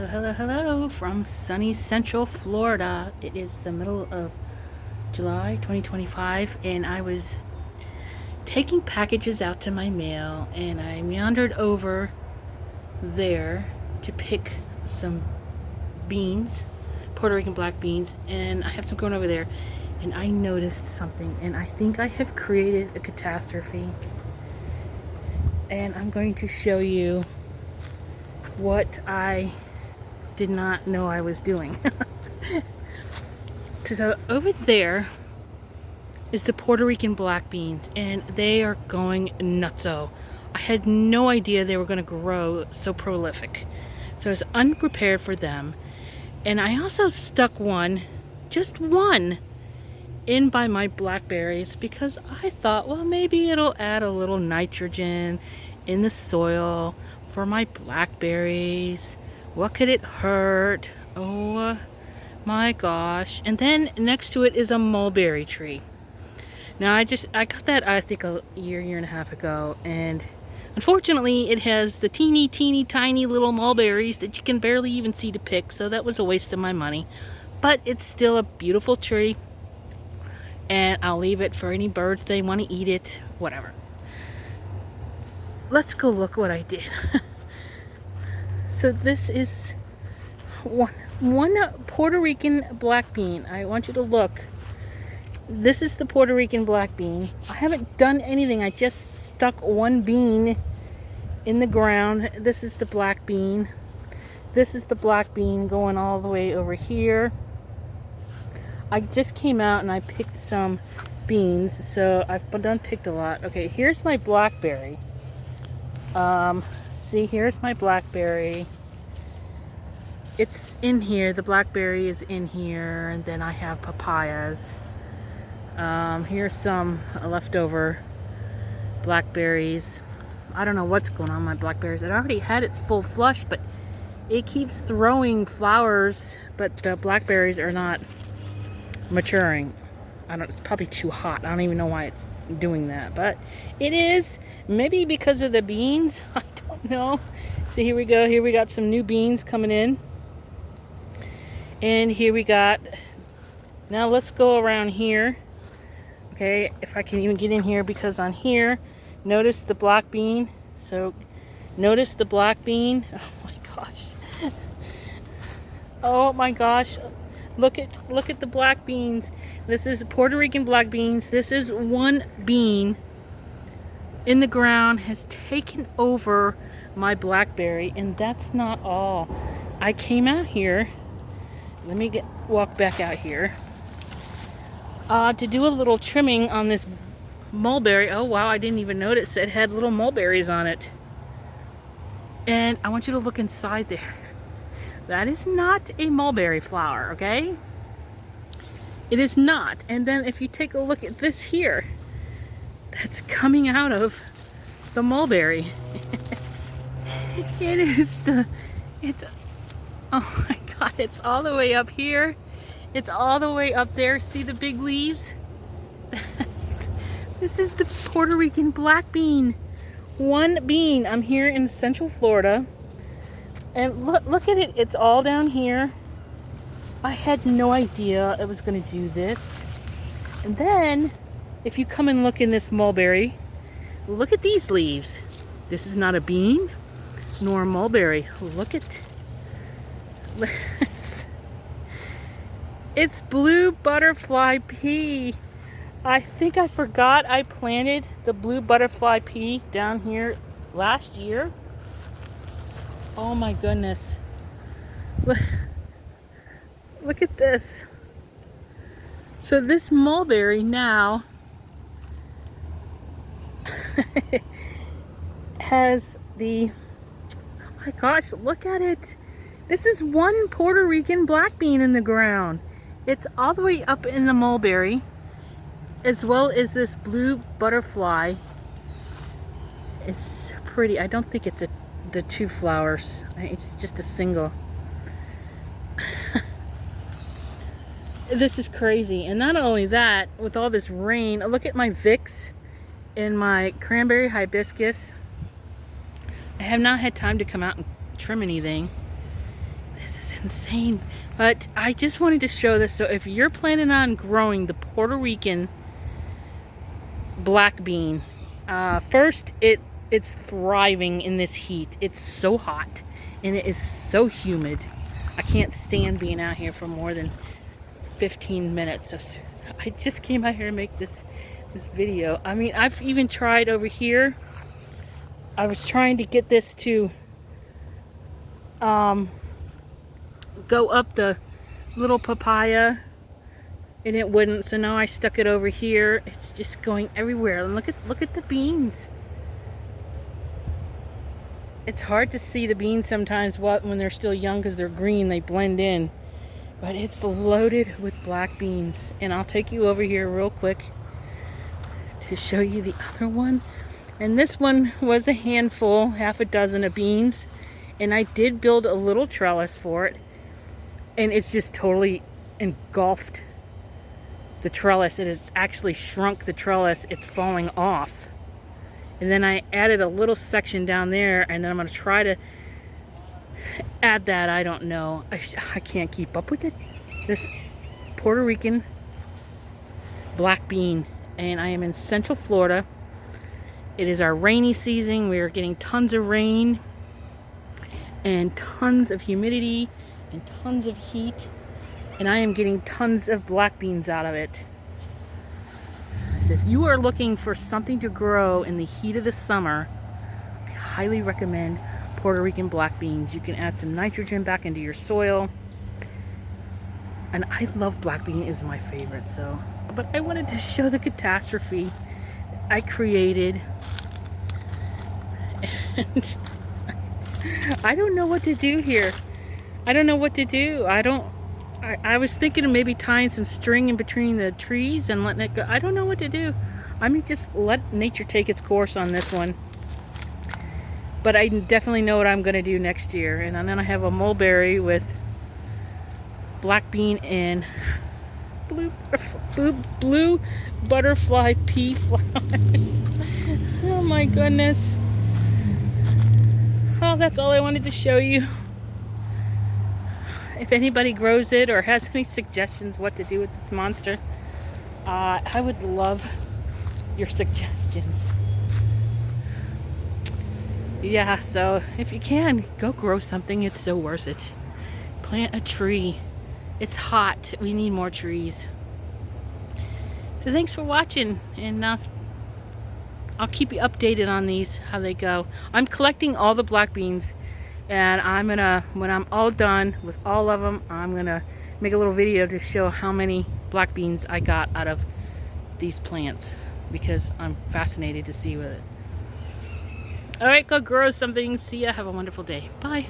Hello from sunny Central Florida. It is the middle of July 2025, and I was taking packages out to my mail, and I meandered over there to pick some beans, Puerto Rican black beans, and I have some growing over there, and I noticed something, and I think I have created a catastrophe, and I'm going to show you what I did not know I was doing. So over there is the Puerto Rican black beans, and they are going nutso. I had no idea they were going to grow so prolific, so I was unprepared for them. And I also stuck one, just one, in by my blackberries because I thought, well, maybe it'll add a little nitrogen in the soil for my blackberries. What could it hurt? Oh my gosh. And then next to it is a mulberry tree. Now I got that, I think, a year and a half ago, and unfortunately it has the teeny tiny little mulberries that you can barely even see to pick, so that was a waste of my money. But it's still a beautiful tree, and I'll leave it for any birds they want to eat it, whatever. Let's go look what I did. So this is one Puerto Rican black bean. I want you to look. This is the Puerto Rican black bean. I haven't done anything. I just stuck one bean in the ground. This is the black bean. This is the black bean going all the way over here. I just came out and I picked some beans, so I've done picked a lot. Okay, here's my blackberry. See, here's my blackberry. It's in here. The blackberry is in here, and then I have papayas. Here's some leftover blackberries. I don't know what's going on with my blackberries. It already had its full flush, but it keeps throwing flowers, but the blackberries are not maturing. It's probably too hot. I don't even know why it's doing that, but it is. Maybe because of the beans. I don't know. So here we go. Here we got some new beans coming in. And here we got, now let's go around here. Okay, if I can even get in here, because on here, notice the black bean. So notice the black bean. Oh my gosh. Oh my gosh. Look at the black beans. This is Puerto Rican black beans. This is one bean in the ground has taken over my blackberry, and that's not all. I came out here. Let me walk back out here to do a little trimming on this mulberry. Oh wow, I didn't even notice it had little mulberries on it. And I want you to look inside there. That is not a mulberry flower, okay? It is not. And then if you take a look at this here, that's coming out of the mulberry. Oh my God, it's all the way up here. It's all the way up there. See the big leaves? This is the Puerto Rican black bean. One bean. I'm here in Central Florida. And look at it. It's all down here. I had no idea it was going to do this. And then, if you come and look in this mulberry, look at these leaves. This is not a bean, nor a mulberry. Look at this. It's blue butterfly pea. I think I forgot I planted the blue butterfly pea down here last year. Oh my goodness. Look at this. So this mulberry now has the, oh my gosh, look at it. This is one Puerto Rican black bean in the ground. It's all the way up in the mulberry, as well as this blue butterfly. It's so pretty. I don't think it's the two flowers. It's just a single. This is crazy. And not only that, with all this rain, look at my Vicks and my cranberry hibiscus. I have not had time to come out and trim anything. This is insane. But I just wanted to show this. So if you're planning on growing the Puerto Rican black bean, first it's thriving in this heat. It's so hot and it is so humid. I can't stand being out here for more than 15 minutes. So I just came out here to make this video. I mean, I've even tried over here. I was trying to get this to go up the little papaya and it wouldn't, so now I stuck it over here. It's just going everywhere. And look at the beans. It's hard to see the beans sometimes when they're still young because they're green, they blend in. But it's loaded with black beans. And I'll take you over here real quick to show you the other one. And this one was a handful, half a dozen of beans. And I did build a little trellis for it. And it's just totally engulfed the trellis. It has actually shrunk the trellis. It's falling off. And then I added a little section down there, and then I'm going to try to add that. I don't know. I can't keep up with it. This Puerto Rican black bean. And I am in Central Florida. It is our rainy season. We are getting tons of rain and tons of humidity and tons of heat. And I am getting tons of black beans out of it. So if you are looking for something to grow in the heat of the summer, I highly recommend Puerto Rican black beans. You can add some nitrogen back into your soil. And I love black bean, is my favorite. So, but I wanted to show the catastrophe I created. And I don't know what to do here. I don't know what to do. I was thinking of maybe tying some string in between the trees and letting it go. I don't know what to do. I mean, just let nature take its course on this one. But I definitely know what I'm going to do next year. And then I have a mulberry with black bean and blue butterfly pea flowers. Oh my goodness. Well, that's all I wanted to show you. If anybody grows it or has any suggestions what to do with this monster, I would love your suggestions. Yeah, so if you can, go grow something. It's so worth it. Plant a tree. It's hot. We need more trees. So thanks for watching, and I'll keep you updated on these, how they go. I'm collecting all the black beans. And I'm gonna, when I'm all done with all of them, I'm gonna make a little video to show how many black beans I got out of these plants, because I'm fascinated to see with it. All right, go grow something. See ya. Have a wonderful day. Bye.